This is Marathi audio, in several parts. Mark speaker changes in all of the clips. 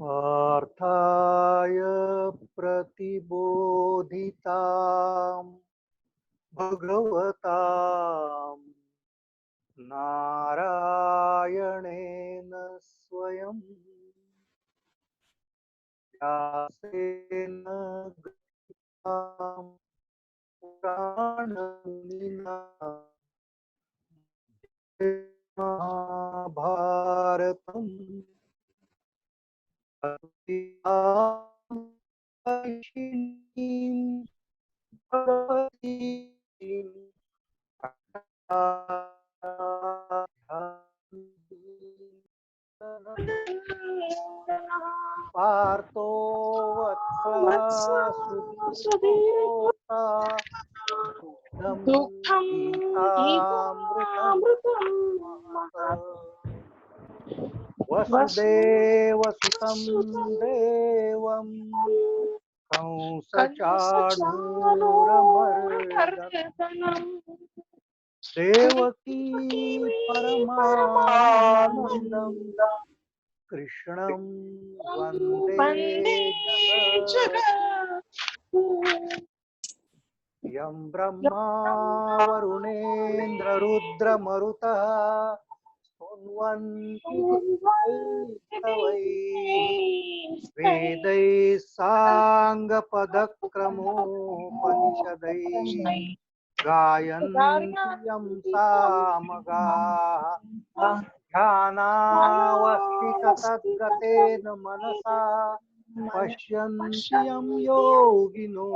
Speaker 1: पार्थाय प्रतिबोधिताम् भगवता नारायणेन स्वयं व्यासेन गीताम् पुराणमुनिना महाभारतम् भगवतीम् पार्थो वत्सः सुदीर्घोऽता दुग्धं
Speaker 2: दुःखं
Speaker 1: गीतामृतं
Speaker 2: गीतामृतं
Speaker 1: वसुदेवसुतं देवं कंसचाणूरमर्दनं देवकी परमानन्दं कृष्णं वन्दे
Speaker 2: वन्दे
Speaker 1: जगत् यं ब्रह्मा वरुणेन्द्ररुद्रमरुतः स्तुवन्ति दिव्यैस्तवैः वेदैः साङ्गपदक्रमोपनिषदैः गायन्ति यं सामगाः ध्यानावस्थिततद्गतेन मनसा पश्यन्ति यं योगिनो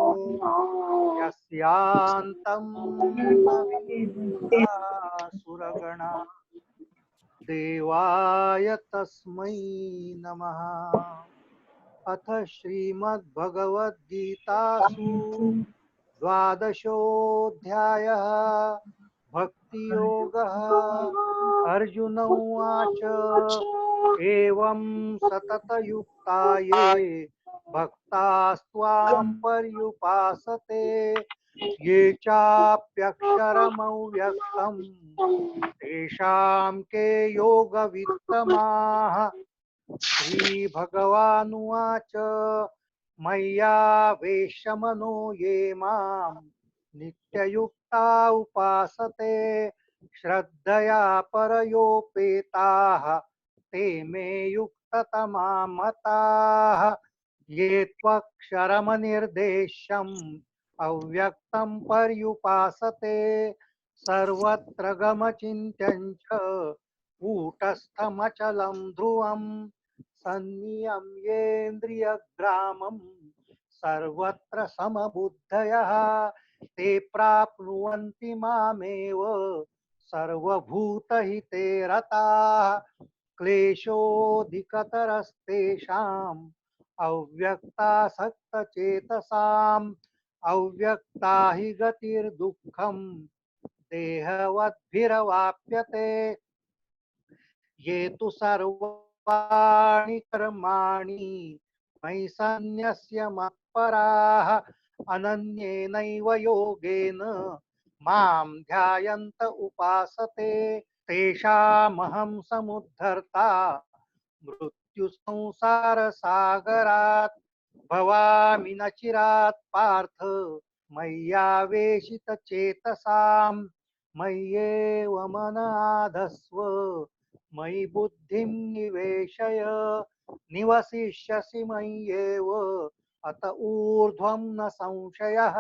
Speaker 1: यस्यान्तं न विद्यासुरगणा देवाय तस्मै नमः। अथ श्रीमद्भगवद्गीतासु द्वादशोऽध्यायः भक्तियोगः। अर्जुन उवाच एवं सततयुक्ता ये भक्तास्त्वां पर्युपासते ये चाप्यक्षरमव्यक्तं तेषां के योगवित्तमाः। श्रीभगवानुवाच मय्यावेशमनो ये मां नित्ययुक्ता उपासते श्रद्धया परयोपेताः ते मे युक्ततमा मताः। ये त्वक्षरमनिर्देश्यम् अव्यक्तं पर्युपासते सर्वत्र गमचिन्त्यं च कूटस्थमचलं ध्रुवम् सन्नियम्येन्द्रियग्रामं सर्वत्र समबुद्धयः ते प्राप्नुवन्ति मामेव सर्वभूतहिते रताः। क्लेशोऽधिकतरस्तेषाम् अव्यक्तासक्तचेतसाम् अव्यक्ता हि गतिर्दुःखम् देहवद्भिरवाप्यते। ये तु सर्वाणि कर्माणि मयि सन्न्यस्य मत्पराः अनन्येनैव योगेन मां ध्यायन्त उपासते तेषामहं समुद्धर्ता मृत्युसंसारसागरात् भवामि न चिरात् पार्थ मय्यावेशितचेतसाम् मय्येव मन आधस्व मयि बुद्धिं निवेशय निवसिष्यसि मय्येव अत ऊर्ध्वं न संशयः।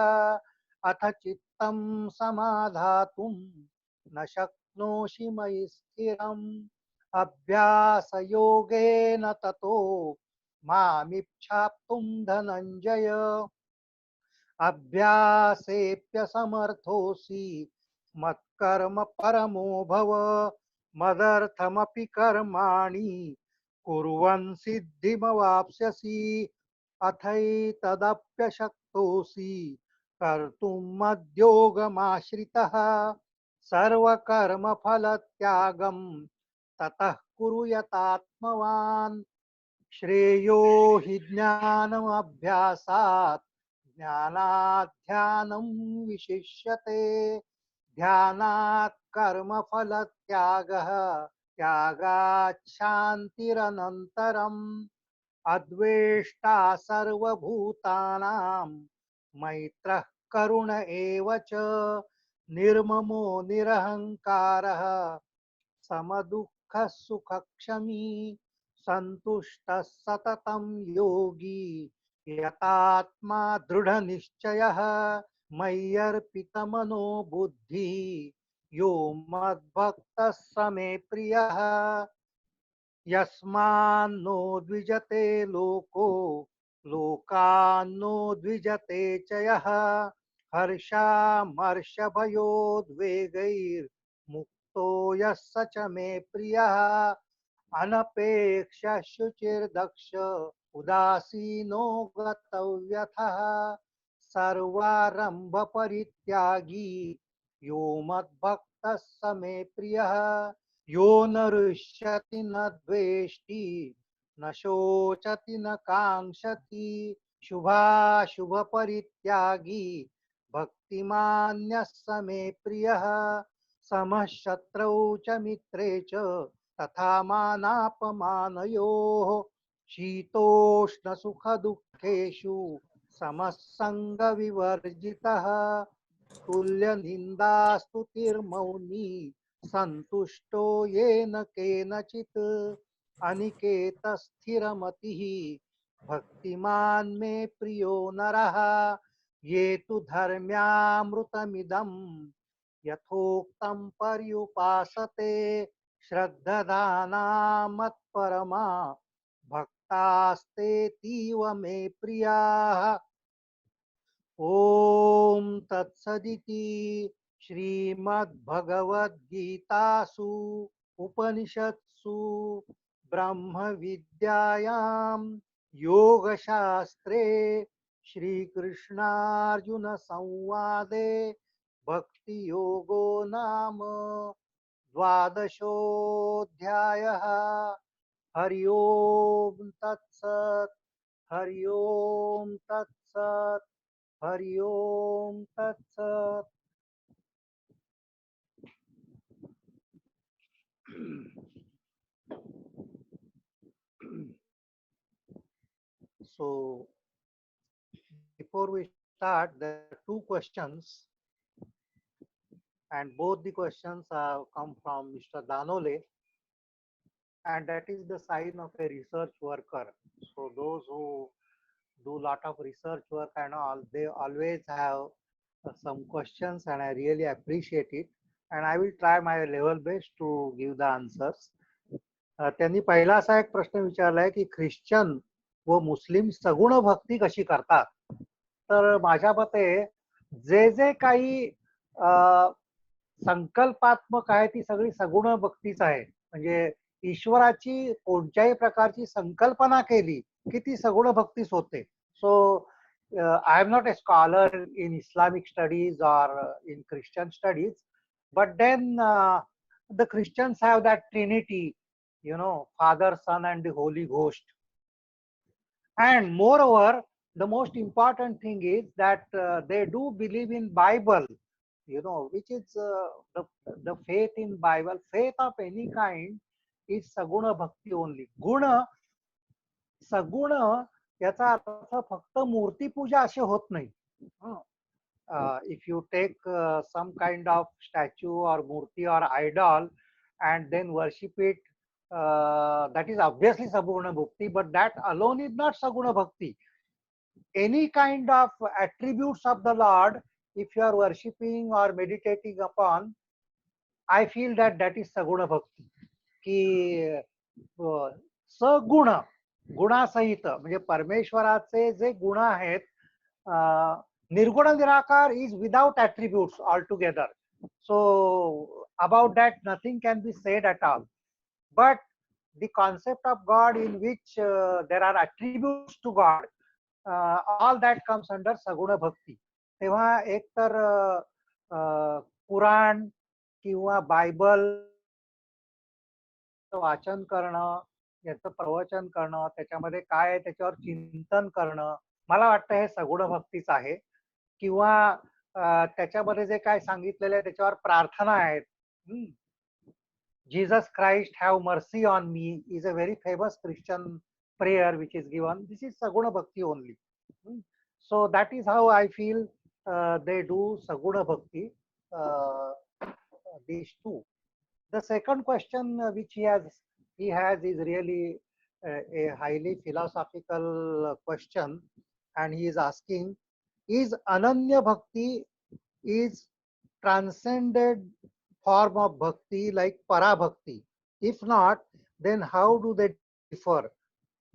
Speaker 1: अथ चित्तं समाधातुं न शक्नोषि मयि स्थिरम् अभ्यासयोगेन ततो मामिच्छाप्तुं धनञ्जय अभ्यासेऽप्यसमर्थोऽसि मत्कर्म परमो भव मदर्थमपि कर्माणि कुर्वन् सिद्धिमवाप्स्यसि अथैतदप्यशक्तोऽसि कर्तुं मद्योगमाश्रितः सर्वकर्मफलत्यागं ततः कुरु यतात्मवान् श्रेयो हि ज्ञानमभ्यासात् ज्ञानात् ध्यानं विशिष्यते ध्यानात् कर्मफलत्यागः त्यागात् शान्तिरनन्तरम् अद्वेष्टा सर्वभूतानां मैत्रः करुण एव च निर्ममो निरहङ्कारः समदुःखः सुखक्षमी सन्तुष्टः सततं योगी यतात्मा दृढनिश्चयः मय्यर्पितमनो बुद्धिः यो मद्भक्तः स मे प्रियः यस्मान्नो द्विजते लोको लोकान्नो द्विजते च यः हर्षामर्षभयोद्वेगैर्मुक्तो यः स च मे प्रियः अनपेक्ष शुचिर्दक्ष उदासीनो गतव्यथः सर्वारंभ परित्यागी यो मद्भक्तः स मे प्रियः यो न रुष्यति न द्वेष्टि न शोचति न काङ्क्षति शुभाशुभ परित्यागी भक्तिमान्यः स मे प्रियः समः शत्रौ च मित्रे च तथा मानापमानयोः शीतोष्ण सुख दुःखेषु समः संग विवर्जितः तुल्य निन्दास्तुतिर्मौनी सन्तुष्टो येन केनचित् अनिकेत स्थिरमतिः भक्तिमान् मे प्रियो नरः ये तु धर्म्यामृतमिदं यथोक्तं पर्युपासते श्रद्धदाना मत्परमा भक्तास्तेतीव मे प्रियाः ओम तत्सदिति श्रीमद्भगवद्गीतासु उपनिषत्सु ब्रह्म विद्यायां योगशास्त्रे श्रीकृष्णार्जुन संवादे भक्ति योगो नाम द्वादशोऽध्यायः हरि ओम तत्सत् हरि ओम तत्सत् हरि ओम तत्सत् So before we start, there are two questions, and both the questions have come from Mr. Danole, and that is the sign of a research worker. So those who do lot of research work and all, they always have some questions, and I really appreciate it, and I will try my level best to give the answers. त्यांनी पहिला असा एक प्रश्न विचारलाय की ख्रिश्चन व मुस्लिम सगुण भक्ती कशी करतात. तर माझ्या मते जे जे काही संकल्पात्मक आहे ती सगळी सगुण भक्तीच आहे. म्हणजे ईश्वराची कोणत्याही प्रकारची संकल्पना केली की ती सगुण भक्तीच होते. So I am not a scholar in Islamic studies or in Christian studies, but then the Christians have that Trinity, you know, Father, Son, and the Holy Ghost. And moreover, the most important thing is that they do believe in Bible, you know, which is the faith in Bible. Faith of any kind is saguna bhakti only. Guna, सगुण याचा अर्थ फक्त मूर्तीपूजा असे होत नाही. If you take some kind of statue or murti or idol and then worship it, that is obviously saguna bhakti, but that alone is not saguna bhakti. Any kind of attributes of the Lord, if you are worshipping or meditating upon, I feel that that is saguna bhakti. की सगुण गुणासहित म्हणजे परमेश्वराचे जे गुण आहेत, निर्गुण निराकार is without attributes altogether. So about that nothing can be said at all. But the concept of God in which there are attributes to God, all that comes under saguna bhakti. तेव्हा एक तर पुराण किंवा बायबल वाचन करणं, याचं प्रवचन करणं, त्याच्यामध्ये काय आहे त्याच्यावर चिंतन करणं, मला वाटतं हे सगुण भक्तीच आहे. किंवा त्याच्यामध्ये जे काय सांगितलेलं आहे त्याच्यावर प्रार्थना आहेत. Jesus Christ have mercy on me is a very famous Christian prayer which is given. This is Saguna Bhakti only. So that is how I feel they do Saguna Bhakti, these two. The second question which he has is really a highly philosophical question, and he is asking, is Ananya Bhakti is transcended form of bhakti like para bhakti? If not, then how do they differ?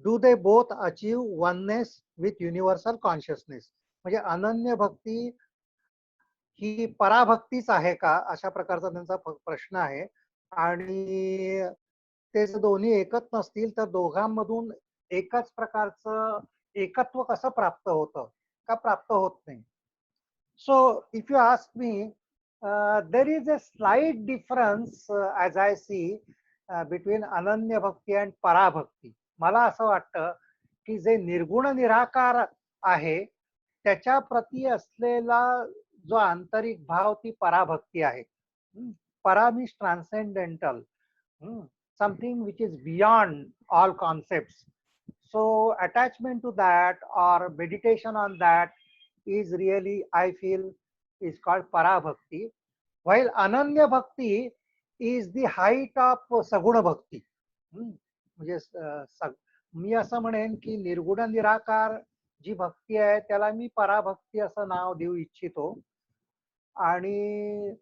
Speaker 1: Do they both achieve oneness with universal consciousness? म्हणजे अनन्य भक्ती ही पराभक्तीच आहे का, अशा प्रकारचा त्यांचा प्रश्न आहे. आणि ते जर दोन्ही एकच नसतील तर दोघांमधून एकाच प्रकारचं एकत्व कसं प्राप्त होतं का प्राप्त होत नाही. So if you ask me, there is a slight difference as I see between अनन्य भक्ती अँड पराभक्ती. मला असं वाटतं की जे निर्गुण निराकार आहे त्याच्या प्रती असलेला जो आंतरिक भाव ती पराभक्ती आहे. परा means transcendental, something which is beyond all concepts. So attachment to that or meditation on that is really, I feel, is called parabhakti, while ananya bhakti is the height of saguna bhakti. म्हणजे मी असं म्हणेन की निर्गुण निराकार जी भक्ती आहे त्याला मी पराभक्ती असं नाव देऊ इच्छितो, आणि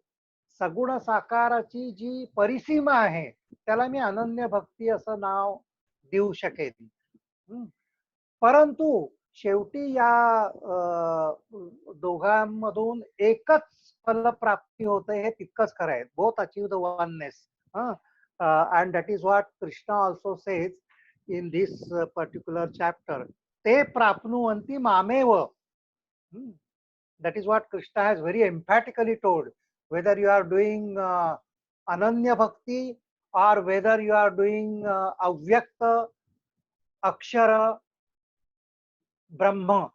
Speaker 1: सगुण साकाराची जी परिसीमा आहे त्याला मी अनन्य भक्ती असं नाव देऊ शकेन. परंतु शेवटी या दोघांमधून एकच फलप्राप्ती होते हे तितकंच खरं आहे. Both achieve the oneness, and that is what Krishna also says in this particular chapter. Te prapnuvanti mamev. That is what Krishna has very emphatically told. Whether you are doing Ananya Bhakti or whether you are doing Avyakta, Akshara, Brahma.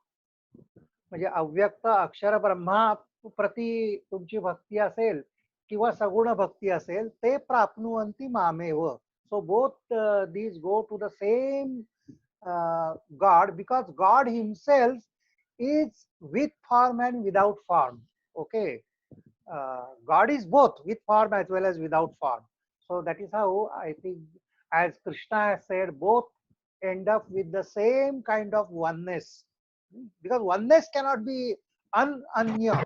Speaker 1: म्हणजे अव्यक्त अक्षर ब्रह्मा प्रती तुमची भक्ती असेल किंवा सगुण भक्ती असेल, ते प्राप्नुवंती मामेव. So both these go to the same God, because God himself is with form and without form. Okay, God is both with form as well as without form. So that is how I think, as Krishna has said, both end up with the same kind of oneness, because oneness cannot be अनन्य.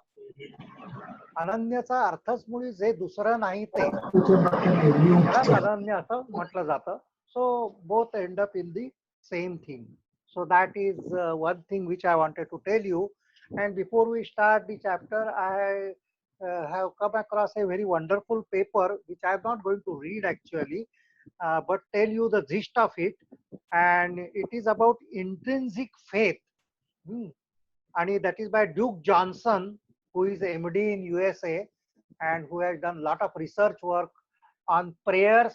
Speaker 1: अनन्याचा अर्थच मुळी जे दुसरं नाही ते त्यालाच अनन्य असं म्हटलं जातं. So both end up in the same thing. So that is one thing which I wanted to tell you. And before we start the chapter, I have come across a very wonderful paper which I am not going to read actually, but tell you the gist of it. And it is about intrinsic faith. And that is by Duke Johnson, who is MD in USA and who has done a lot of research work on prayers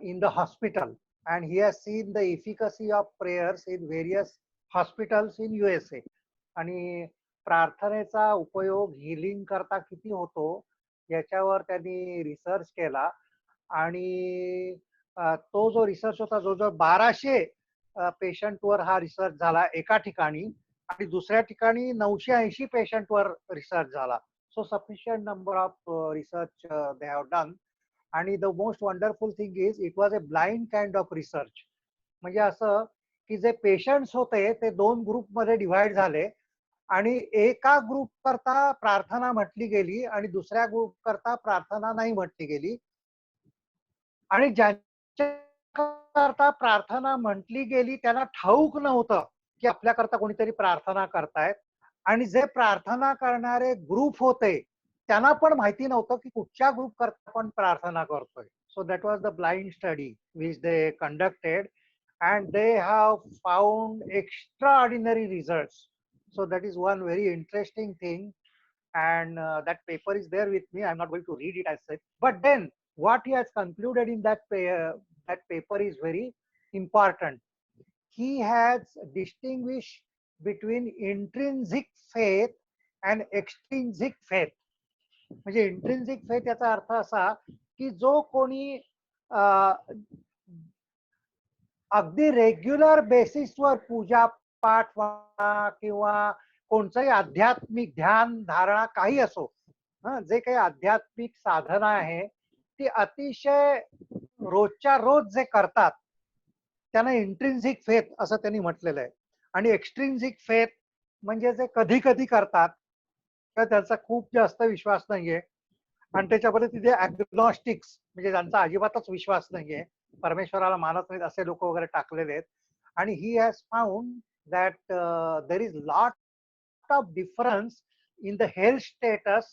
Speaker 1: in the hospital. And he has seen the efficacy of prayers in various hospitals in USA. आणि प्रार्थनेचा उपयोग हिलिंग करता किती होतो याच्यावर त्यांनी रिसर्च केला. आणि तो जो रिसर्च होता, जो 1200 पेशंटवर हा रिसर्च झाला एका ठिकाणी, आणि दुसऱ्या ठिकाणी 980 पेशंटवर रिसर्च झाला. So sufficient number of research they have done. आणि the most wonderful thing is it was a blind kind of research. म्हणजे असं की जे पेशंट्स होते ते 2 ग्रुपमध्ये डिव्हाइड झाले, आणि एका ग्रुप करता प्रार्थना म्हटली गेली आणि दुसऱ्या ग्रुप करता प्रार्थना नाही म्हटली गेली. आणि ज्यांच्याकरता प्रार्थना म्हटली गेली त्यांना ठाऊक नव्हतं की आपल्याकरता कोणीतरी प्रार्थना करतायत, आणि जे प्रार्थना करणारे ग्रुप होते त्यांना पण माहिती नव्हतं की कुठच्या ग्रुप करता आपण प्रार्थना करतोय. So that was the blind study which they conducted, and they have found extraordinary results. So that is one very interesting thing, and that paper is there with me. I'm not going to read it as such, but then what he has concluded in that paper is very important. He has distinguished between intrinsic faith and extrinsic faith. म्हणजे इंट्रिन्सिक फेथ याचा अर्थ असा की जो कोणी अगदी रेग्युलर बेसिसवर पूजा पाठ म्हणा किंवा कोणतंही आध्यात्मिक ध्यान धारणा काही असो, जे काही आध्यात्मिक साधना आहे ती अतिशय रोजच्या रोज जे करतात त्यांना इंट्रिन्सिक फेथ असं त्यांनी म्हटलेलं आहे. आणि एक्स्ट्रिन्सिक फेथ म्हणजे जे कधी कधी करतात तर त्यांचा खूप जास्त विश्वास नाहीये. आणि त्याच्यामध्ये तिथे ॲग्नॉस्टिक्स म्हणजे ज्यांचा अजिबातच विश्वास नाहीये, परमेश्वराला मानत नाहीत असे लोक वगैरे टाकलेले आहेत. आणि he has found that there is lot of difference in the health status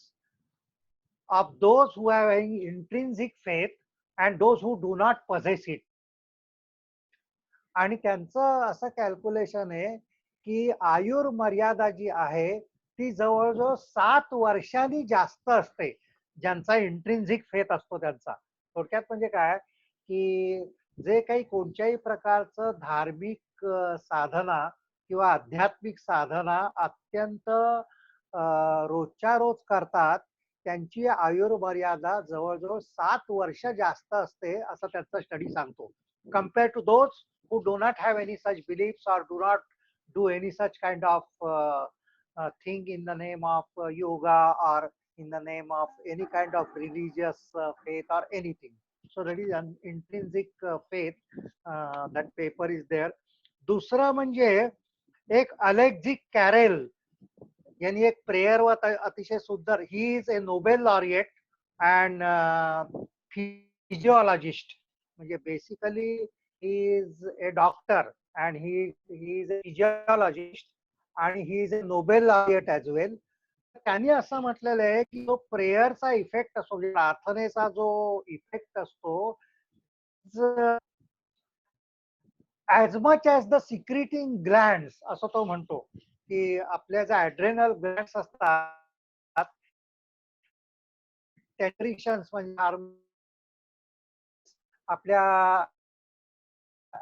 Speaker 1: of those who have an intrinsic faith and those who do not possess it. आणि त्यांचं असं कॅल्क्युलेशन आहे की आयुर्मर्यादा जी आहे ती जवळजवळ 7 वर्षांनी जास्त असते ज्यांचा इंट्रिन्सिक फेथ असतो त्यांचा. थोडक्यात म्हणजे काय की जे काही कोणत्याही प्रकारचं धार्मिक साधना किंवा आध्यात्मिक साधना अत्यंत रोजच्या रोज करतात त्यांची आयुर्मर्यादा जवळजवळ 7 वर्ष जास्त असते असं त्यांचा स्टडी सांगतो. compared to those who do not have any such beliefs or do not do any such kind of thing in the name of yoga or in the name of any kind of religious faith or anything. So that is an intrinsic faith. That paper is there. दुसरं म्हणजे एक अलेक्झिक कॅरेल यांनी एक प्रेयर व अतिशय सुंदर, he is a Nobel laureate and physiologist. म्हणजे basically he is a doctor and he is a physiologist आणि he is a Nobel laureate as well. त्यांनी असं म्हटलेलं आहे की जो प्रेयरचा इफेक्ट असतो म्हणजे प्रार्थनेचा जो इफेक्ट असतो as much as the secreting glands असं तो म्हणतो की आपल्या ज्या ॲड्रेनल ग्लँड्स असतात टेक्रिशन्स म्हणजे आपल्या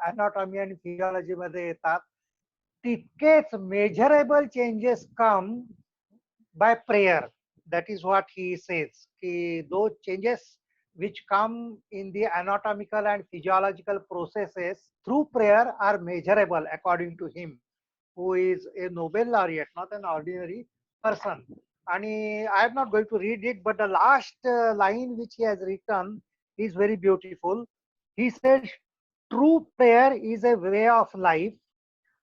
Speaker 1: अनॉटॉमी आणि फिजिओलॉजी मध्ये येतात तितकेच measurable changes come by prayer. That is what he says. Those changes which come in the anatomical and physiological processes through prayer are measurable according to him, who is a Nobel laureate, not an ordinary person. And I am not going to read it, but the last line which he has written is very beautiful. He says, true prayer is a way of life.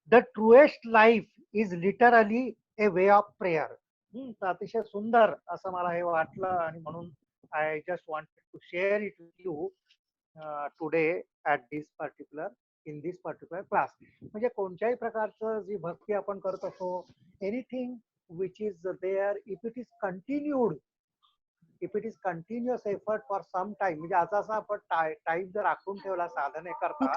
Speaker 1: The truest life is literally a way of prayer. तर अतिशय सुंदर असं मला हे वाटलं आणि म्हणून I just wanted to share it with you today at this particular class. म्हणजे कोणत्याही प्रकारचं जी भक्ती आपण करत असो, anything which is there, if it is continuous effort for some time, म्हणजे असा आपण टाइम जर राखून ठेवला साधने करता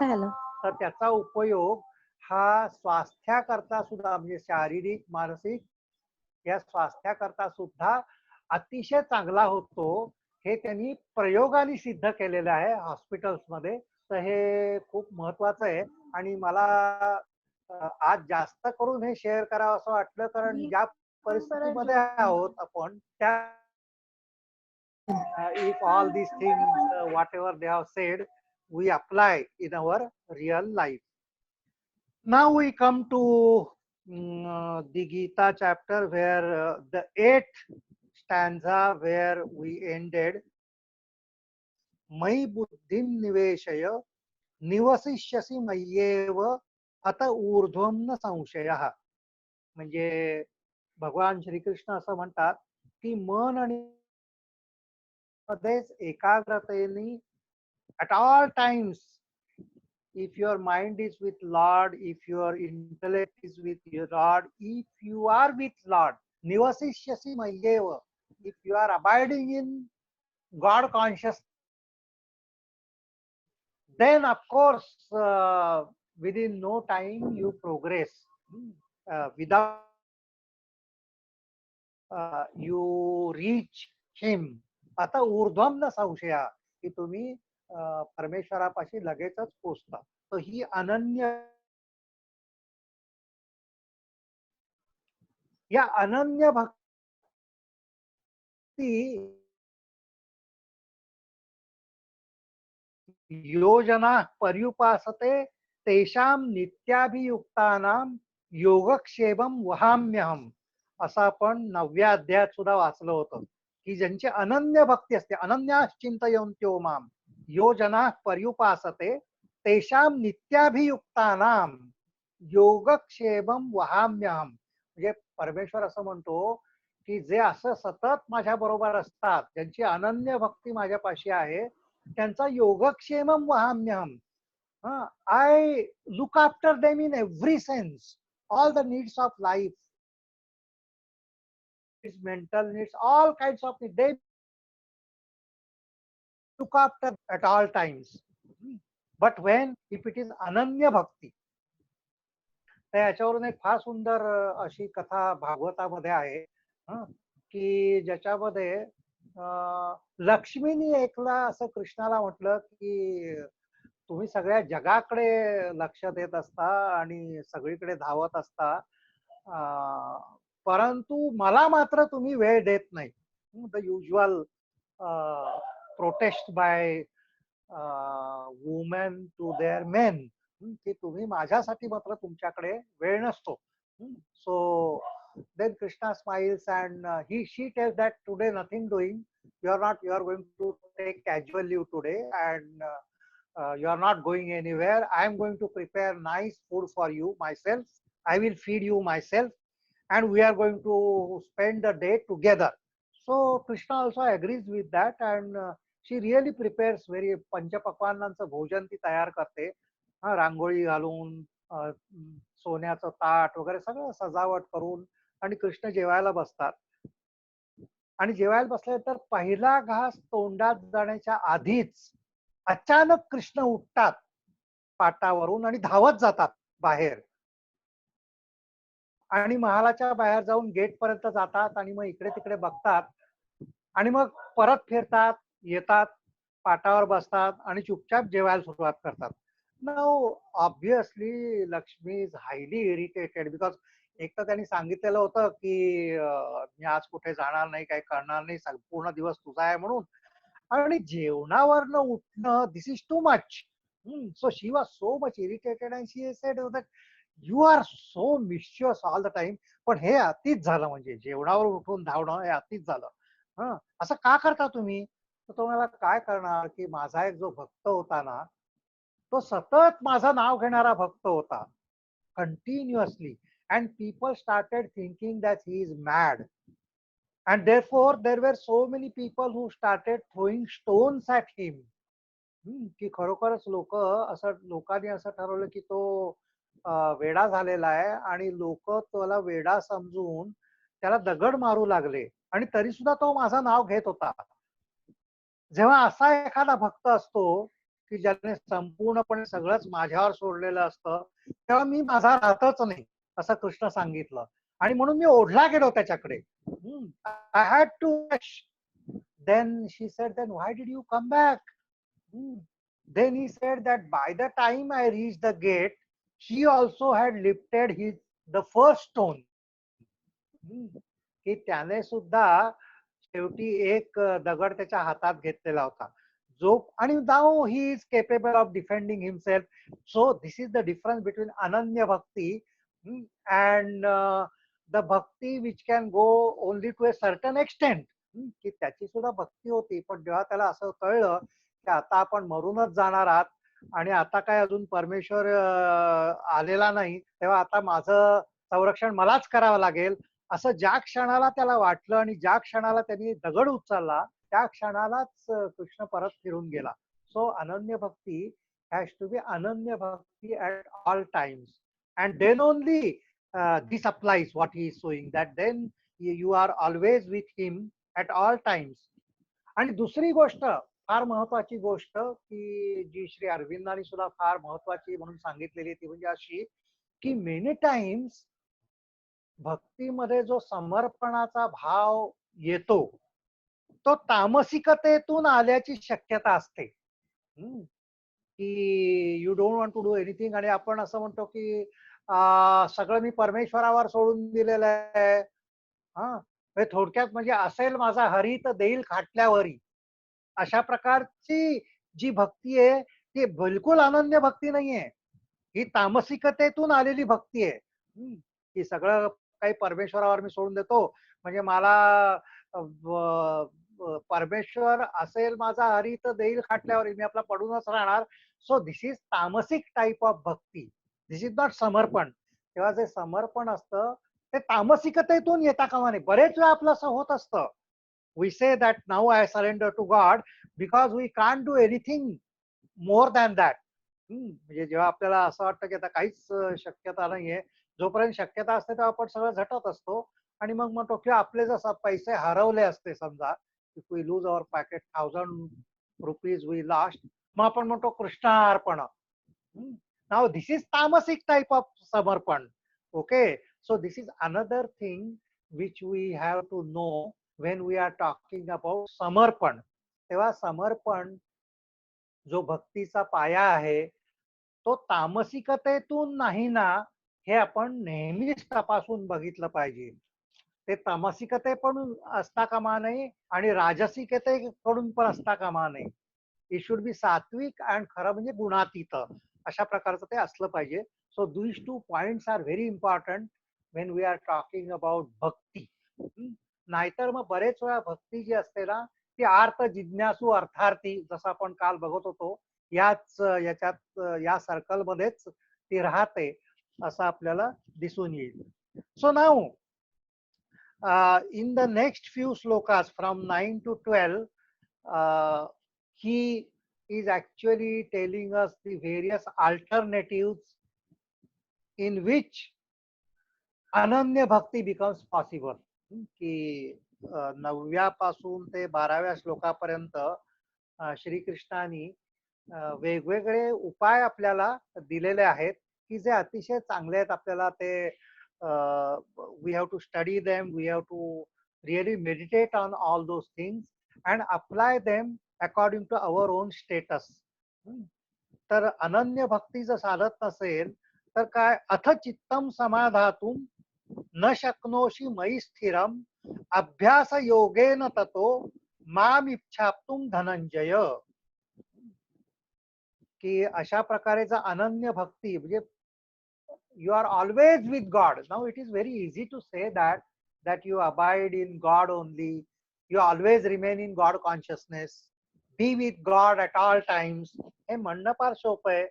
Speaker 1: तर त्याचा उपयोग हा स्वास्थ्याकरता सुद्धा म्हणजे शारीरिक मानसिक या स्वास्थ्याकरता सुद्धा अतिशय चांगला होतो. हे त्यांनी प्रयोगाने सिद्ध केलेलं आहे हॉस्पिटल्स मध्ये. तर हे खूप महत्वाचं आहे आणि मला आज जास्त करून हे शेअर करावं असं वाटलं कारण ज्या परिस्थितीमध्ये आहोत आपण त्या if all these things whatever they have said we apply in our real life. Now we come to the Gita chapter where the 8th stanza where we ended. मयि बुद्धिं निवेशय निवसिष्यसि मय्येव अत ऊर्ध्वं न संशयः. म्हणजे भगवान श्रीकृष्ण असं म्हणतात की मन आणि मध्येच एकाग्रतेने at all times, if your mind is with Lord, if your intellect is with your Lord, if you are with Lord, nivasishyasi mayyeva, if you are abiding in God consciousness, then of course within no time you progress. Without you reach him. आता ऊर्ध्वम न संशया की तुम्ही परमेश्वरापाशी लगेचच पोचता. तर ही अनन्य, या अनन्य भक्ती योजना पर्युपासते तेषां नित्याभियुक्तानां योगक्षेमं वहाम्यहम, असं आपण 9व्या अध्यायात सुद्धा वाचलं होतं, की ज्यांची अनन्य भक्ती असते, अनन्याश्चिंतयन्त्यो माम यो जनाः पर्युपासते तेषां नित्याभियुक्तानां योगक्षेमं वहाम्यहम. म्हणजे परमेश्वर असं म्हणतो की जे असं सतत माझ्या बरोबर असतात, ज्यांची अनन्य भक्ती माझ्यापाशी आहे, त्यांचा योगक्षेमम वहाम्यहम. I look after them in every sense, all the needs of life, mental needs, all kinds of needs. They look after at all times. But when, if it is ananya bhakti, तर याच्यावरून एक फार सुंदर अशी कथा भागवतामध्ये आहे, की ज्याच्यामध्ये लक्ष्मीनी एकला असं कृष्णाला म्हटलं की तुम्ही सगळ्या जगाकडे लक्ष देत असता आणि सगळीकडे धावत असता, परंतु मला मात्र तुम्ही वेळ देत नाही. The usual protest by women to their men, की तुम्ही माझ्यासाठी मात्र तुमच्याकडे वेळ नसतो. So then Krishna smiles and she tells that today nothing doing, you are going to take casual leave today, and you are not going anywhere. I am going to prepare nice food for you myself. I will feed you myself, and we are going to spend the day together. So Krishna also agrees with that, and she really prepares very पंचपक्वान्नांचं भोजन ती तयार करते. रांगोळी घालून सोन्याचं ताट वगैरे सगळं सजावट करून, आणि कृष्ण जेवायला बसतात. आणि जेवायला बसल्यानंतर पहिला घास तोंडात जाण्याच्या आधीच अचानक कृष्ण उठतात पाटावरून आणि धावत जातात बाहेर, आणि महालाच्या बाहेर जाऊन गेट पर्यंत जातात, आणि मग इकडे तिकडे बघतात, आणि मग परत फिरतात, येतात, पाटावर बसतात आणि चुपचाप जेवायला सुरुवात करतात. Now obviously Lakshmi is highly irritated, because एक तर त्यांनी सांगितलेलं होतं की मी आज कुठे जाणार नाही, काही करणार नाही, संपूर्ण दिवस तुझा आहे म्हणून, आणि जेवणावरनं उठणं, this is too much. So she was so much irritated and she said that you are so mischievous all the time. पण हे अतिच झालं, म्हणजे जेवणावर उठून धावणं हे अतिच झालं. असं का करता तुम्ही? तर तो मला काय करणार, की माझा एक जो भक्त होता ना, तो सतत माझं नाव घेणारा भक्त होता, continuously, and people started thinking that he is mad, and therefore there were so many people who started throwing stones at him. की खरोखरच लोकांनी असं ठरवलं की तो वेडा झालेला आहे, आणि लोक त्याला वेडा समजून त्याला दगड मारू लागले, आणि तरी सुद्धा तो माझं नाव घेत होता. जेव्हा असा एखादा भक्त असतो की ज्याने संपूर्णपणे सगळंच माझ्यावर सोडलेलं असतं, तेव्हा मी माझा राहतच नाही, असं कृष्ण सांगितलं. आणि म्हणून मी ओढला गेलो त्याच्याकडे. I had to rush. Then she said, then why did you come back? Then he said that by the time I reached the gate, she also had lifted the first stone. की त्याने सुद्धा शेवटी एक दगड त्याच्या हातात घेतलेला होता जो, आणि now he is capable of defending himself. So this is the difference between अनन्य भक्ती and the bhakti which can go only to a certain extent. की त्याची सुद्धा भक्ती होती, पण जेव्हा त्याला असं कळलं की आता आपण मरूनच जाणार आहात, आणि आता काय अजून परमेश्वर आलेला नाही, तेव्हा आता माझं संरक्षण मलाच करावं लागेल, असं ज्या क्षणाला त्याला वाटलं आणि ज्या क्षणाला त्यांनी दगड उचलला, त्या क्षणालाच कृष्ण परत फिरून गेला. सो अनन्य भक्ती हॅज टू बी अनन्य bhakti at all times, and then only this applies what he is saying, that then you are always with him at all times. आणि दुसरी गोष्ट, फार महत्वाची गोष्ट, की जी श्री अरविंदांनी सुद्धा फार महत्वाची म्हणून सांगितलेली, ती म्हणजे अशी की मेनी टाइम्स भक्तीमध्ये जो समर्पणाचा भाव येतो तो तामसिकतेतून आल्याची शक्यता असते. की you don't want to do anything, आणि आपण असं म्हणतो की सगळं मी परमेश्वरावर सोडून दिलेलं आहे. थोडक्यात म्हणजे असेल माझा हरी तर देईल खाटल्यावरी, अशा प्रकारची जी भक्ती आहे ती बिलकुल अनन्य भक्ती नाहीये. ही तामसिकतेतून आलेली भक्ती आहे. की सगळं काही परमेश्वरावर मी सोडून देतो, म्हणजे मला परमेश्वर असेल माझा हरी तर देईल खाटल्यावर, मी आपला पडूनच राहणार. सो दिस इज तामसिक type of Bhakti. This is not समर्पण. तेव्हा जे समर्पण असतं ते तामसिकतेतून येता कामा नये. बरेच वेळा आपलं असं होत असतं. We say that now I surrender to God because we can't do anything more than that. म्हणजे जेव्हा आपल्याला असं वाटतं की आता काहीच शक्यता नाहीये, जोपर्यंत शक्यता असते तेव्हा आपण सगळं झटत असतो आणि मग म्हणतो की आपले जसं पैसे हरवले असते समजा, if we lose our packet 1000 rupees we lost, मग आपण म्हणतो कृष्णार्पण. नाव दिस इज तामसिक टाइप ऑफ समर्पण. Okay, so this is another thing which we have to know when we are talking about समर्पण. तेव्हा समर्पण जो भक्तीचा पाया आहे तो तामसिकतेतून नाही ना, हे आपण नेहमीच तपासून बघितलं पाहिजे. ते तामसिकते पण असता कामा नये आणि राजसिकतेकडून पण असता कामा नये. इट शुड बी सात्विक अँड खरं म्हणजे गुणातीत, अशा प्रकारचं ते असलं पाहिजे. So these two points are very important when we are talking about bhakti. नाहीतर मग बरेच वेळा भक्ती जी असते ना ती अर्थ जिज्ञासू अर्थार्थी, जसं आपण काल बघत होतो, याच्यात या सर्कल मध्येच ती राहते असं आपल्याला दिसून येईल. So now in the next few slokas from 9 to 12, he is actually telling us the various alternatives in which अनन्य भक्ती becomes possible. की 9व्या पासून ते 12व्या श्लोकापर्यंत श्रीकृष्णाने वेगवेगळे उपाय आपल्याला दिलेले आहेत की जे अतिशय चांगले आहेत. आपल्याला ते we have to study them, we have to really meditate on all those things and apply them according to our own status. तर अनन्य भक्ती जर साधत नसेल तर काय, अथ चित्तम समाधातुम न शक्नोषि मयि स्थिरम अभ्यास योगेन ततो माम इच्छाप्तुम धनंजय. की अशा प्रकारे जर अनन्य भक्ती म्हणजे you are always with God. Now it is very easy to say that you abide in God only, you always remain in God consciousness, be with God at all times. हे म्हणणं फार सोपं आहे.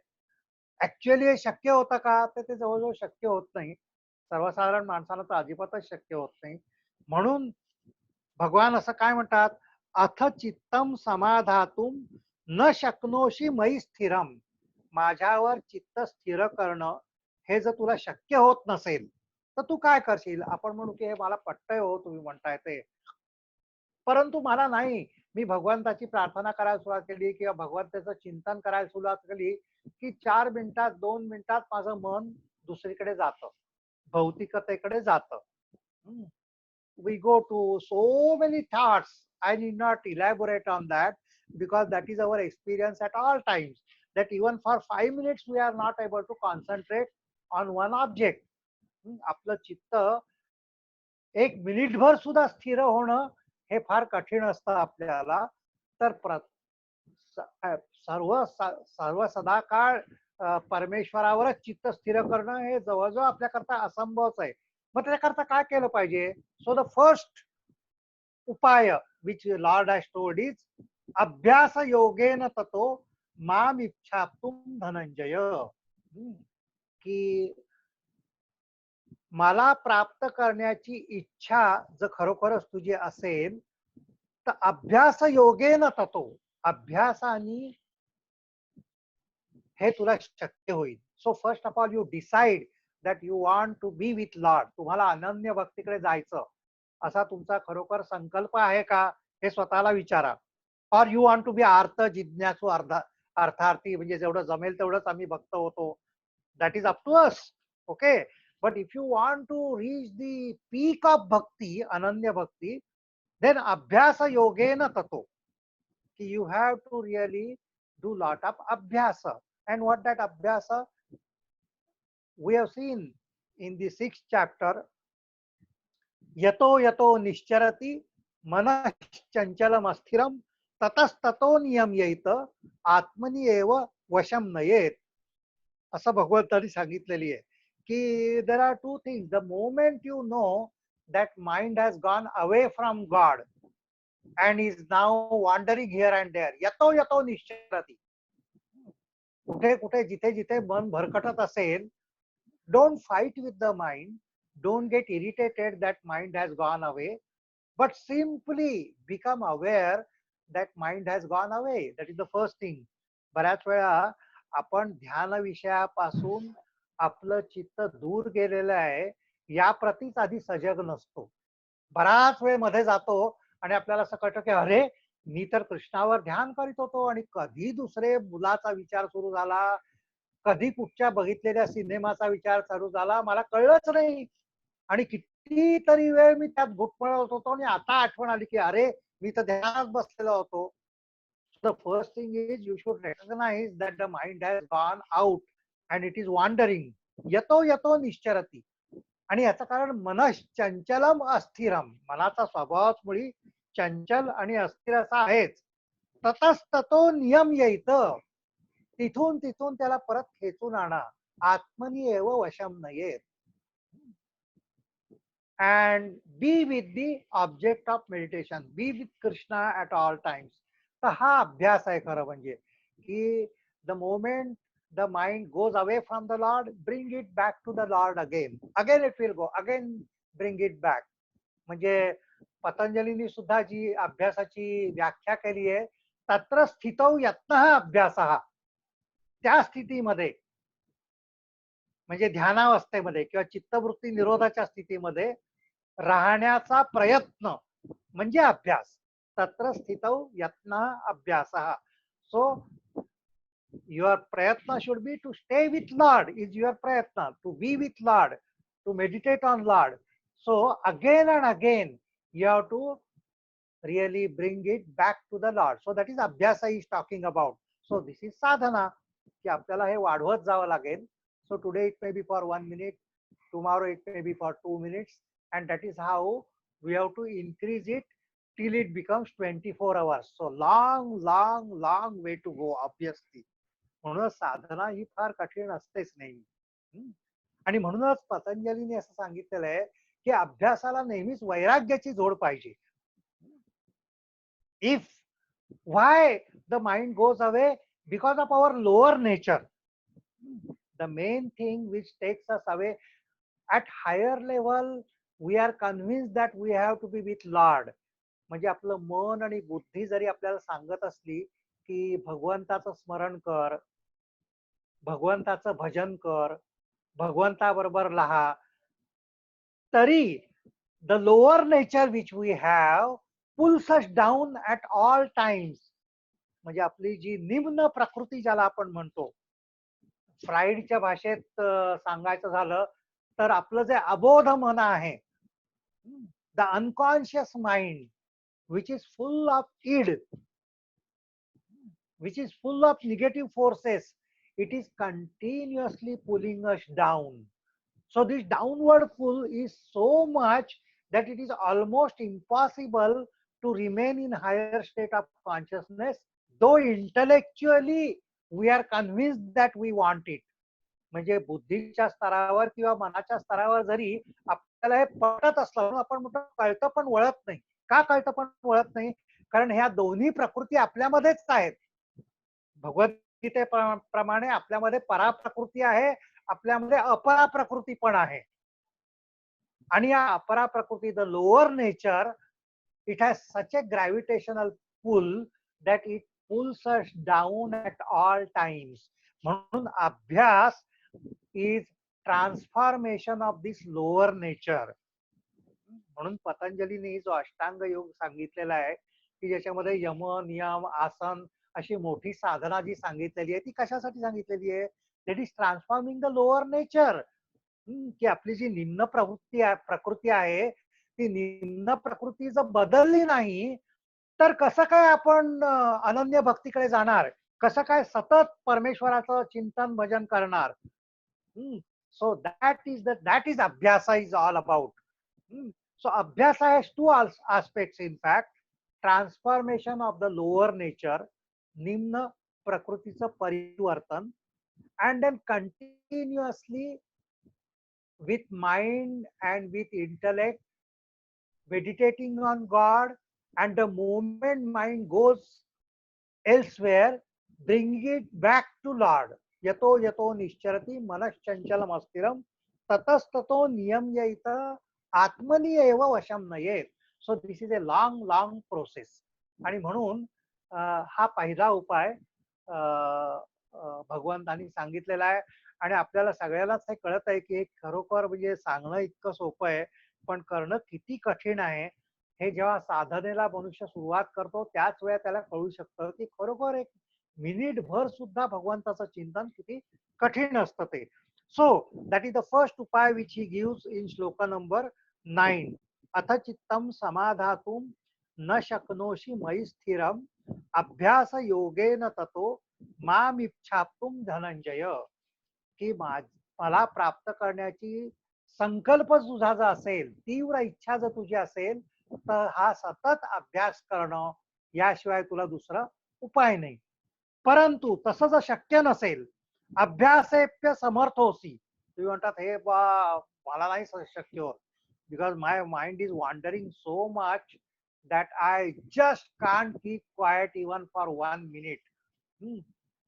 Speaker 1: ऍक्च्युअली हे शक्य होतं का, तर ते जवळजवळ शक्य होत नाही. सर्वसाधारण माणसाला तर अजिबातच शक्य होत नाही. म्हणून भगवान असं काय म्हणतात, अथ चित्तम समाधातुम न शक्नोषि मयि स्थिरम. माझ्यावर चित्त स्थिर करणं हे जर तुला शक्य होत नसेल तर तू काय करशील. आपण म्हणू की हे मला पटतंय हो तुम्ही म्हणताय ते, परंतु मला नाही. मी भगवंताची प्रार्थना करायला सुरुवात केली किंवा भगवंताचं चिंतन करायला सुरुवात केली की 4 मिनिटात 2 मिनिटात माझं मन दुसरीकडे जातं, भौतिकतेकडे जातं. We go to so many thoughts. I need not elaborate on that because that is our experience at all times. That even for 5 minutes we are not able to concentrate on one object. आपलं चित्त 1 मिनिटभर सुद्धा स्थिर होणं हे फार कठीण असतं आपल्याला. तर सर्व सदा काळ परमेश्वरावरच चित्त स्थिर करणं हे जवळजवळ आपल्याकरता असंभवच आहे. मग त्याच्याकरता काय केलं पाहिजे. सो द फर्स्ट उपाय which lord has told is अभ्यास योगेन ततो माम इच्छाप्तुम धनंजय. की मला प्राप्त करण्याची इच्छा जर खरोखरच तुझी असेल तर अभ्यास योगेन ततो, अभ्यासाने हे तुला शक्य होईल. So first of all you decide that you want to be with Lord. तुम्हाला अनन्य भक्तीकडे जायचं असा तुमचा खरोखर संकल्प आहे का हे स्वतःला विचारा. और यू वॉन्ट टू बी अर्थ जिज्ञासू अर्थार्थी, म्हणजे जेवढं जमेल तेवढंच आम्ही भक्त होतो. That is up to us. Okay, but if you want to reach the peak of bhakti, अनन्य bhakti, then abhyasa yogena tato, ki you have to really do lot of abhyasa. And what that abhyasa, we have seen in the 6th chapter, yato yato nischarati manah chanchalam asthiram tatastato niyam yaita atmani eva vasham nayet. असं भगवंतानी सांगितलेली आहे की there are two things. The moment you know that mind has gone away from God and is now wandering here and there, येतो येतो निश्चराती. कुठे कुठे जिथे जिथे मन भरकटत असेल, don't fight with the mind, don't get irritated that mind has gone away, but simply become aware that mind has gone away. That is the first thing. बऱ्याच वेळा आपण ध्यान विषयापासून आपलं चित्त दूर गेलेलं आहे या प्रतीच आधी सजग नसतो. बराच वेळ मध्ये जातो आणि आपल्याला असं कळतं की अरे मी तर कृष्णावर ध्यान करीत होतो आणि कधी दुसरे मुलाचा विचार सुरू झाला, कधी कुठच्या बघितलेल्या सिनेमाचा विचार चालू झाला, मला कळलंच नाही. आणि कितीतरी वेळ मी त्यात घुटमळत होतो आणि आता आठवण आली की अरे मी तर ध्यानात बसलेलो होतो. The first thing is you should recognise that the mind has gone out and it is wandering. येतो येतो निश्चरती. आणि याचं कारण मनश्चंचलम अस्थिरम, मनाचा स्वभावच मुळी चंचल आणि अस्थिर असा आहेच. ततस्ततो नियम येत, तिथून तिथून त्याला परत खेचून आणा. आत्मनी एव वशम नयेत. And be with the object of meditation, be with Krishna at all times. तर हा अभ्यास आहे खरं म्हणजे की the moment the mind goes away from the Lord, bring it back to the Lord again, again it will go, again bring it back. म्हणजे पतंजलींनी सुद्धा जी अभ्यासाची व्याख्या केली आहे, तत्र स्थितौ यत्नः अभ्यासः, त्या स्थितीमध्ये म्हणजे ध्यानावस्थेमध्ये किंवा चित्तवृत्ती निरोधाच्या स्थितीमध्ये राहण्याचा प्रयत्न म्हणजे अभ्यास. तत्र स्थितौ यत्न अभ्यास. सो युअर प्रयत्न should be to stay with Lord, is your प्रयत्न to be with Lord, to meditate on Lord. So again and again you have to really bring it back to the Lord. So that is abhyasa is talking about. So this is sadhana, की आपल्याला हे वाढवत जावं लागेल. So today it may be for 1 minute, tomorrow it may be for 2 minutes, and that is how we have to increase it till it becomes 24 hours. So long, long, long way to go, obviously. म्हणूनच साधना ही फार कठीण असतेच नेहमी. आणि म्हणूनच पतंजलीने असं सांगितलेलं आहे की अभ्यासाला नेहमीच वैराग्याची जोड पाहिजे. If why the mind goes away? Because of our lower nature. The main thing which takes us away at higher level, we are convinced that we have to be with Lord. म्हणजे आपलं मन आणि बुद्धी जरी आपल्याला सांगत असली की भगवंताचं स्मरण कर, भगवंताचं भजन कर, भगवंताबरोबर राहा, तरी the lower nature which we have pulls us down at all times. म्हणजे आपली जी निम्न प्रकृती ज्याला आपण म्हणतो, फ्राईडच्या भाषेत सांगायचं झालं तर आपलं जे अबोध मन आहे, the unconscious mind which is full of id, which is full of negative forces, it is continuously pulling us down. So this downward pull is so much that it is almost impossible to remain in higher state of consciousness, though intellectually we are convinced that we want it. म्हणजे बुद्धीच्या स्तरावर किंवा मनाच्या स्तरावर जरी आपल्याला हे पटत असलं, म्हणून आपण म्हणतो कळतं पण वळत नाही. का कळतं पण वळत नाही? कारण ह्या दोन्ही प्रकृती आपल्यामध्येच आहेत. भगवद्गीतेप्रमाणे आपल्यामध्ये पराप्रकृती आहे, आपल्यामध्ये अपराप्रकृती पण आहे. आणि या अपराप्रकृती, the lower nature, it has such a gravitational pull that it pulls us down at all times. म्हणून अभ्यास is transformation of this lower nature. म्हणून पतंजलीने जो अष्टांग योग सांगितलेला आहे की ज्याच्यामध्ये यम, नियम, आसन अशी मोठी साधना जी सांगितलेली आहे ती कशासाठी सांगितलेली आहे? That is transforming the lower nature. की आपली जी निम्न प्रकृती आहे ती निम्न प्रकृती जर बदलली नाही तर कसं काय आपण अनन्य भक्तीकडे जाणार? कसं काय सतत परमेश्वराचं चिंतन भजन करणार? सो दॅट इज अभ्यासा is all about. So Abhyasa has two aspects in fact: transformation of the lower nature, निम्न प्रकृतीचं परिवर्तन, and then continuously with mind and with intellect meditating on God, and the moment mind goes elsewhere, bring it back to Lord. यतो यतो निश्चरति मनश्चंचलम अस्थिरम ततस्ततो नियम्यैत आत्मनि एव वशम नयेत. So this is a long long process. आणि म्हणून हा पहिला उपाय भगवंतांनी सांगितलेला आहे. आणि आपल्याला सगळ्यालाच हे कळत आहे की हे खरोखर म्हणजे सांगणं इतकं सोपं आहे, पण करणं किती कठीण आहे हे जेव्हा साधनेला मनुष्य सुरुवात करतो त्याच वेळा त्याला कळू शकतं की खरोखर एक मिनिट भर सुद्धा भगवंताचं चिंतन किती कठीण असतं ते. So that is the first उपाय विच ही गिव्स इन श्लोक नंबर 9. अथ चित्तम समाधातुम न शक्नोषि मयि स्थिरम अभ्यास योगेन ततो माम इच्छाप्तुम धनंजय. की मला प्राप्त करण्याची संकल्प तुझा जर असेल, तीव्र इच्छा जर तुझी असेल, तर हा सतत अभ्यास करणं याशिवाय तुला दुसरा उपाय नाही. परंतु तसं जर शक्य नसेल, अभ्यासेप्य समर्थोसी, तुम्ही म्हणतात हे मला नाही शक्य होत, because my mind is wandering so much that I just can't keep quiet even for 1 minute.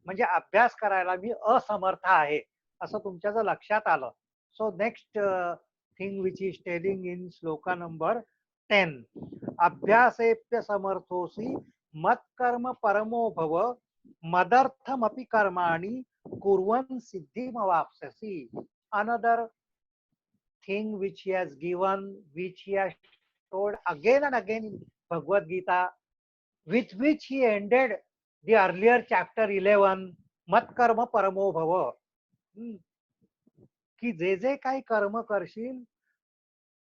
Speaker 1: म्हणजे अभ्यास करायला मी असमर्थ आहे असं तुमच्या जर लक्षात आलं. So next thing which is telling in shloka number 10. अभ्यासेप्य समर्थोसी मत्कर्म परमो भव मदर्थमपि कर्माणि कुर्वन् सिद्धिमवाप्स्यसि. Another thing which he has given, which he has told again and again in Bhagavad Gita, with which he ended the earlier chapter 11, मत्कर्म परमो भव. की जे जे काही कर्म करशील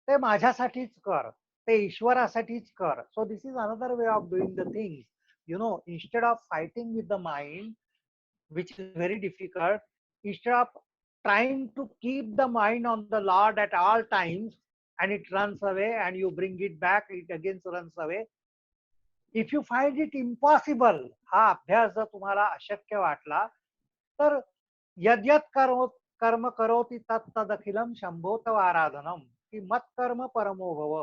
Speaker 1: ते माझ्यासाठीच कर, ते ईश्वरासाठीच कर. So this is another way of doing the things. You know, instead of fighting with the mind, which is very difficult, instead of trying to keep the mind on the Lord at all times, and it runs away and you bring it back, it again runs away. If you find it impossible, हा अभ्यास जर तुम्हाला अशक्य वाटला, तर यद्यत कर्म करोति तत्तदखिलम शंभोतव आराधनम. की मत्कर्म परमो भव,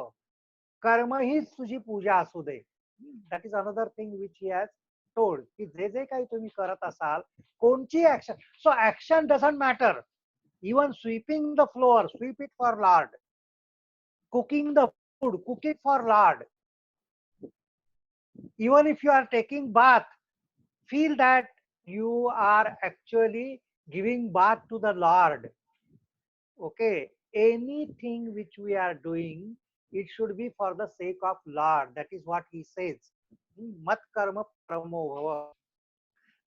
Speaker 1: कर्म हीच तुझी पूजा असू दे. That is another thing which he has told की जे जे काही तुम्ही करत असाल, कोणची action. So action doesn't matter. Even sweeping the floor, sweep it for Lord. Cooking the food, cook it for Lord. Even if you are taking bath, feel that you are actually giving bath to the Lord. Okay, anything which we are doing, it should be for the sake of Lord. That is what he says. मत कर्म परमो भव.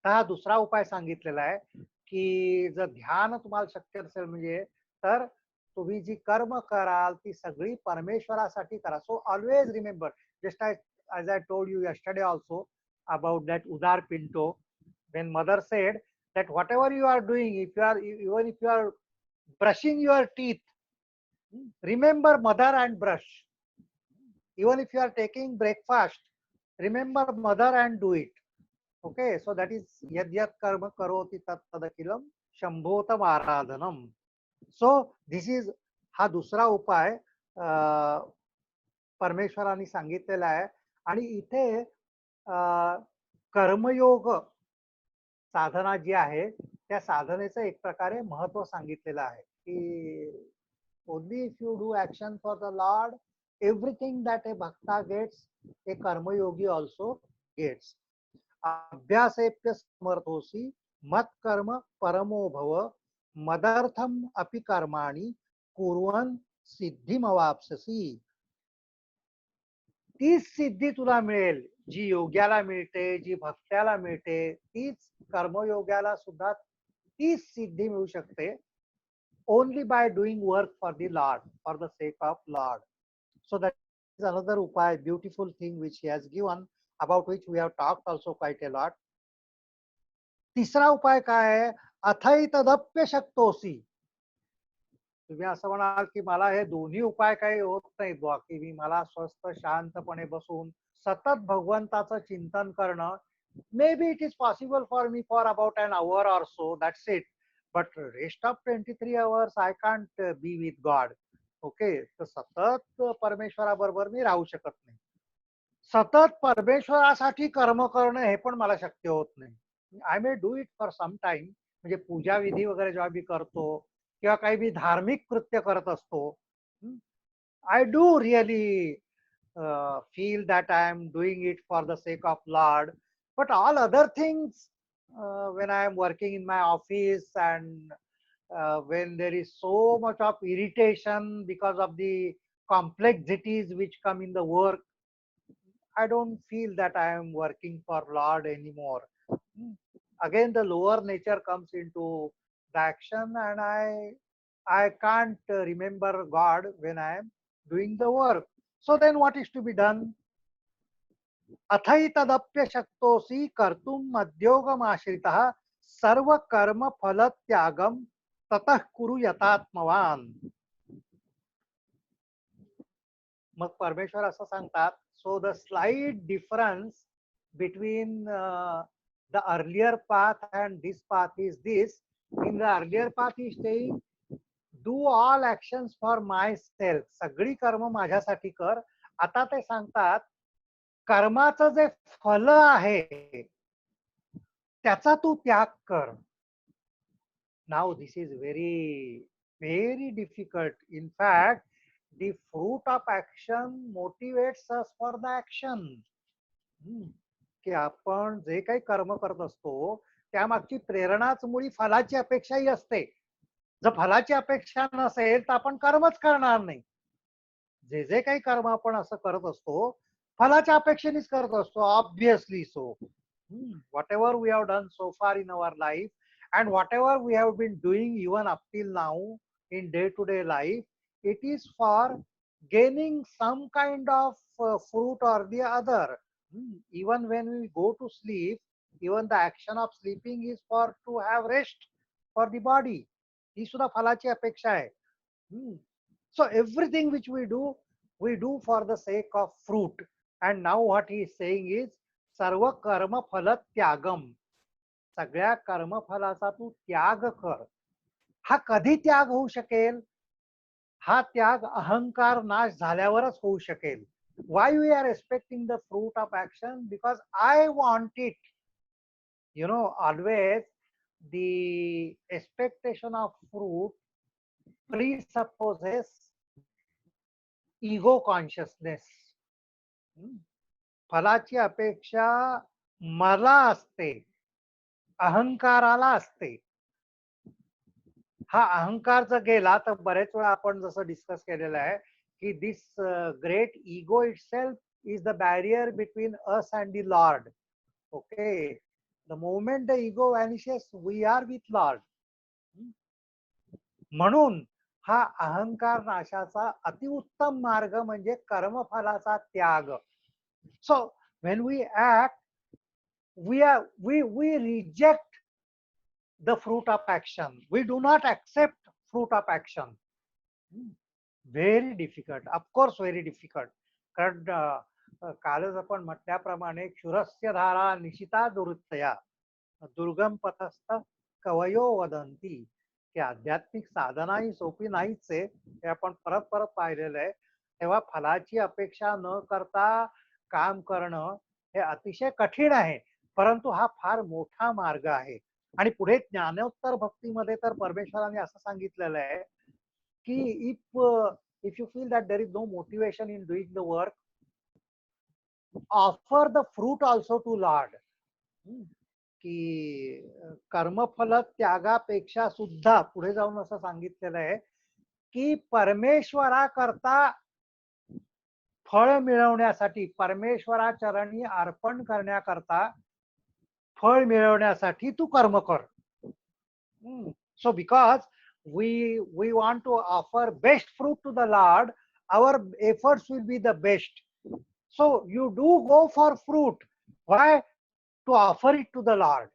Speaker 1: हा दुसरा उपाय सांगितलेला आहे की जर ध्यान तुम्हाला शक्य असेल म्हणजे, तर तुम्ही जी कर्म कराल ती सगळी परमेश्वरासाठी करा. So always remember, just as I told you yesterday also about that Udar Pinto, when mother said that whatever you are doing, if you are, even if you are brushing your teeth, remember mother and brush. Even if you are taking breakfast, remember mother and do it. Okay, so that is yadyat karma karoti tat tadakilam shambhotam aradhanam. So this is हा दुसरा उपाय परमेश्वरांनी सांगितलेला आहे. आणि इथे कर्मयोग साधना जी आहे त्या साधनेचं एक प्रकारे महत्व सांगितलेलं आहे की only if you do action for the Lord, everything that a bhakta gets, a karmayogi also gets. अभ्यासेप्य समर्थोसी मत्कर्म परमो भव मदर्थम अपि कर्माणि कुर्वन् सिद्धिमवाप्स्यसि. तीच सिद्धी तुला मिळेल जी योग्याला मिळते, जी भक्त्याला मिळते, तीच कर्मयोग्याला सुद्धा तीच सिद्धी मिळू शकते. Only by doing work for the Lord, for the sake of Lord. So that is another उपाय, beautiful thing which he has given, about which we have talked also quite a lot. तिसरा उपाय काय आहे? अथई तदप्य शक्तोसी. तुम्ही असं म्हणाल की मला हे दोन्ही उपाय काही होत नाहीत बुवा, की मी मला स्वस्थ शांतपणे बसून सतत भगवंताचं चिंतन करणं. May be it is possible for me for about an hour or so, that's it. but rest of 23 hours I can't be with God. Okay, तर सतत परमेश्वराबरोबर मी राहू शकत नाही. सतत परमेश्वरासाठी कर्म करणं हे पण मला शक्य होत नाही. I may do it for some time, म्हणजे पूजा विधी वगैरे जेव्हा मी करतो किंवा काही मी धार्मिक कृत्य करत असतो, I do really feel that I am doing it for the sake of Lord. But all other things, when I am working in my office and when there is so much of irritation because of the complexities which come in the work, I don't feel that I am working for Lord anymore. Hmm. Again, the lower nature comes into the action, and I can't remember God when I am doing the work. So then, what is to be done? अथैतदप्य शक्तोसी कर्तुम मध्योगमाश्रितः सर्व कर्म फल त्यागम ततः कुरु यतात्मवान. मग परमेश्वर असं सांगतात, so the slight difference between the earlier path and this path is this. In the earlier path is saying do all actions for my self, सगळी कर्म माझ्यासाठी कर. आता ते सांगतात कर्माचं जे फल आहे त्याचा तू त्याग कर. Now this is very difficult. In fact, the fruit of action motivates us for the action. की आपण जे काही कर्म करत असतो त्यामागची प्रेरणाच मुळी फलाची अपेक्षाही असते. जर फलाची अपेक्षा नसेल तर आपण कर्मच करणार नाही. जे जे काही कर्म आपण असं करत असतो फलाच्या अपेक्षेनेच करत असतो, obviously. So whatever we have done so far in our life and whatever we have been doing even up till now in day to day life, it is for gaining some kind of fruit or the other. Even when we go to sleep, even the action of sleeping is for to have rest for the body. ही सुद्धा फलाची अपेक्षा आहे. So everything which we do for the sake of fruit. And now what he is saying is सर्व कर्म फल त्यागम, सगळ्या कर्मफलाचा तू त्याग कर. हा कधी त्याग होऊ शकेल? हा त्याग अहंकार नाश झाल्यावरच होऊ शकेल. Why we are expecting the fruit of action? Because I want it. You know, always the expectation of fruit presupposes ego consciousness. फलाची अपेक्षा मला असते, अहंकाराला असते. हा अहंकार जर गेला तर बरेच वेळा आपण जसं डिस्कस केलेलं आहे की this great ego itself is the barrier between us and the Lord. Okay, the moment the ego vanishes we are with Lord. म्हणून हा अहंकार नाशाचा अतिउत्तम मार्ग म्हणजे कर्मफलाचा त्याग. So when we act we reject the fruit of action. We do not accept fruit of action. Very difficult, of course very difficult. कारण कालच आपण म्हटल्याप्रमाणे क्षुरस्य धारा निशिता दुरुत्तया दुर्गम पथस्थ कवयो वदंती, की आध्यात्मिक साधना ही सोपी नाहीच आहे, हे आपण परत परत पाहिलेलं आहे. तेव्हा फलाची अपेक्षा न करता काम करणं हे अतिशय कठीण आहे, परंतु हा फार मोठा मार्ग आहे. आणि पुढे ज्ञानोत्तर भक्तीमध्ये तर परमेश्वराने असं सांगितलेलं आहे की if you feel that there is no motivation in doing the work, offer the fruit also to Lord. की कर्मफल त्यागापेक्षा सुद्धा पुढे जाऊन असं सांगितलेलं आहे की परमेश्वराकरता फळ मिळवण्यासाठी, परमेश्वराचरणी अर्पण करण्याकरता फळ मिळवण्यासाठी तू कर्म कर. So because we want to offer best fruit to the Lord, our efforts will be the best. So you do go for fruit. Why? To offer it to the Lord.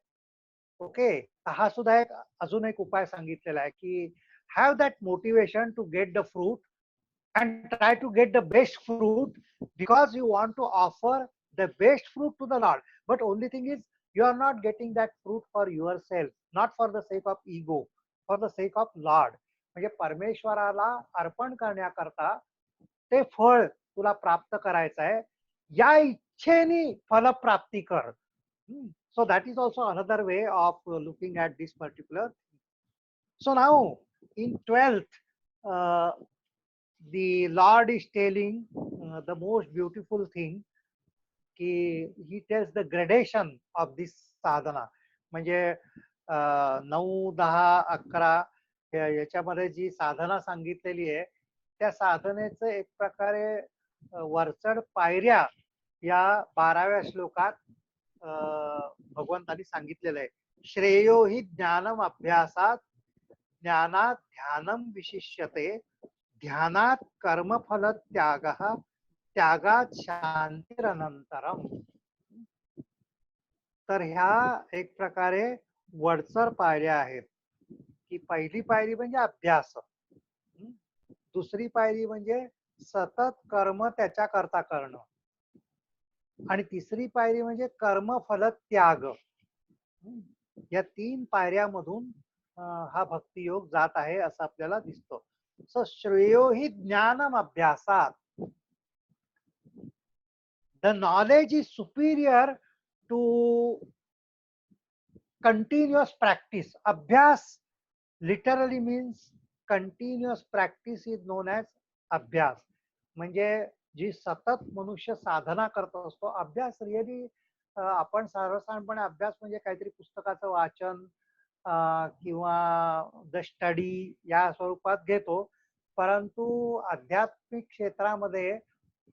Speaker 1: Okay, हा सुद्धा एक अजून एक उपाय सांगितलेला आहे की have that motivation to get the fruit and try to get the best fruit because you want to offer the best fruit to the Lord. But only thing is you are not getting that fruit for yourself, not for the sake of ego. For the sake of Lord, म्हणजे परमेश्वराला अर्पण करण्याकरता ते फळ तुला प्राप्त करायचं आहे, या इच्छेने फलप्राप्ती कर. So that is also another way of looking at this particular. So now in 12th the Lord is telling the most beautiful thing, की he tells the gradation of this साधना. म्हणजे 9, 10, 11 याच्यामध्ये जी साधना सांगितलेली आहे, त्या साधनेचं एक प्रकारे वरचढ पायऱ्या या 12व्या श्लोकात भगवंतांनी सांगितलेलं आहे. श्रेयो हि ज्ञानम अभ्यासात ज्ञानात ध्यानम विशिष्यते ध्यानात कर्मफल त्याग त्यागात शांतीरनंतरम. तर ह्या एक प्रकारे वरचढ पायऱ्या आहेत, की पहिली पायरी म्हणजे अभ्यास, दुसरी पायरी म्हणजे सतत कर्म त्याच्या करता करणं, आणि तिसरी पायरी म्हणजे कर्मफल त्याग. या 3 पायऱ्यामधून हा भक्तियोग जात आहे असं आपल्याला दिसतं. सो श्रेयो हि ज्ञानम अभ्यासात, the knowledge is superior to continuous practice. Abhyas literally means continuous practice is known as अभ्यास. म्हणजे जी सतत मनुष्य साधना करत असतो. अभ्यास रिअली आपण सर्वसाधारणपणे अभ्यास म्हणजे काहीतरी पुस्तकाचं वाचन किंवा द स्टडी या स्वरूपात घेतो, परंतु आध्यात्मिक क्षेत्रामध्ये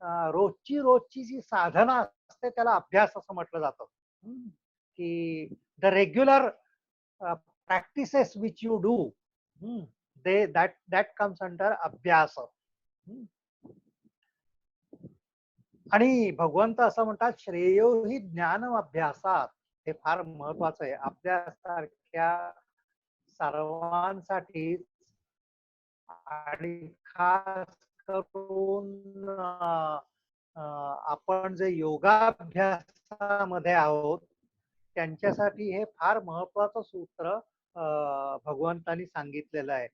Speaker 1: रोजची जी साधना असते त्याला अभ्यास असं म्हटलं जातं. की the regular practices which you do, that comes under अभ्यास. आणि भगवंत असं म्हणतात श्रेयो हि ज्ञान अभ्यासात. हे फार महत्वाचं आहे आपल्यासारख्या सर्वांसाठी, आणि खास करून आपण जे योगाभ्यासामध्ये आहोत त्यांच्यासाठी हे फार महत्वाचं सूत्र भगवंतांनी सांगितलेलं आहे,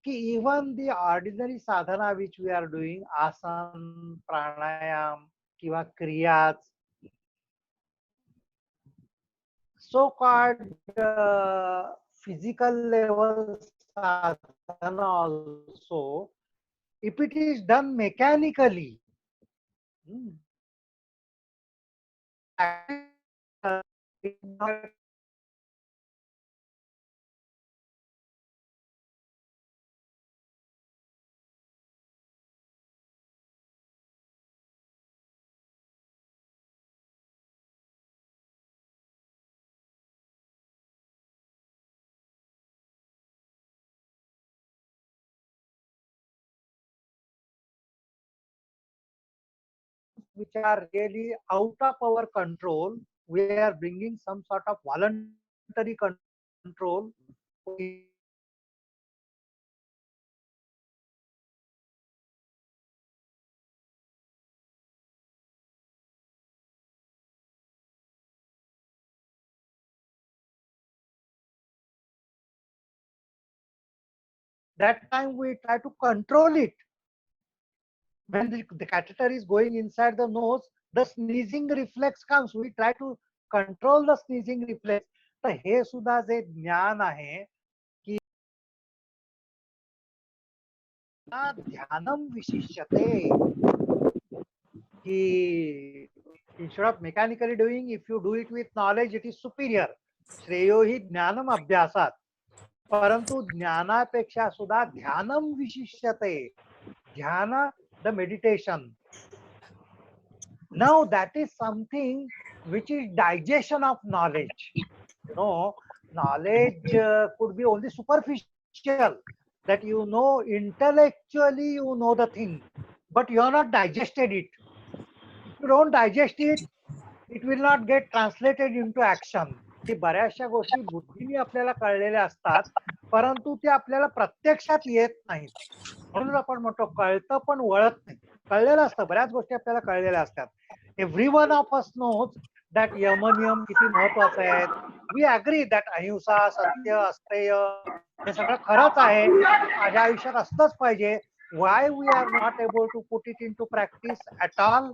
Speaker 1: की even the ordinary sadhana which we are doing, asana, pranayama किंवा क्रियाज, so called physical level sadhana also, if it is done mechanically, which are really out of our control, we are bringing some sort of voluntary control. That time we try to control it. When the catheter is going inside the nose, the sneezing reflex comes. We try to control the sneezing reflex. तर हे सुद्धा जे ज्ञान आहे की ध्यानम विशिष्यते, की instead of mechanically doing, if you do it with knowledge, it is superior. श्रेयो हि ज्ञानम अभ्यासात, परंतु ज्ञानापेक्षा सुद्धा ध्यानम विशिष्यते. ध्यान, the meditation. Now that is something which is digestion of knowledge. You know, knowledge could be only superficial, that you know intellectually you know the thing, but you have not digested it. If you don't digest it, it will not get translated into action. की बऱ्याचशा गोष्टी बुद्धीने आपल्याला कळलेल्या असतात, परंतु ते आपल्याला प्रत्यक्षात येत नाहीत. म्हणून आपण म्हणतो कळतं पण वळत नाही. कळलेलं असतं, बऱ्याच गोष्टी आपल्याला कळलेल्या असतात. Every one of us knows that यम नियम किती महत्वाचे आहेत. वी अग्री दॅट अहिंसा, सत्य, अस्तेय, हे सगळं खरंच आहे, माझ्या आयुष्यात असलंच पाहिजे. Why we are not able to put it into practice at all?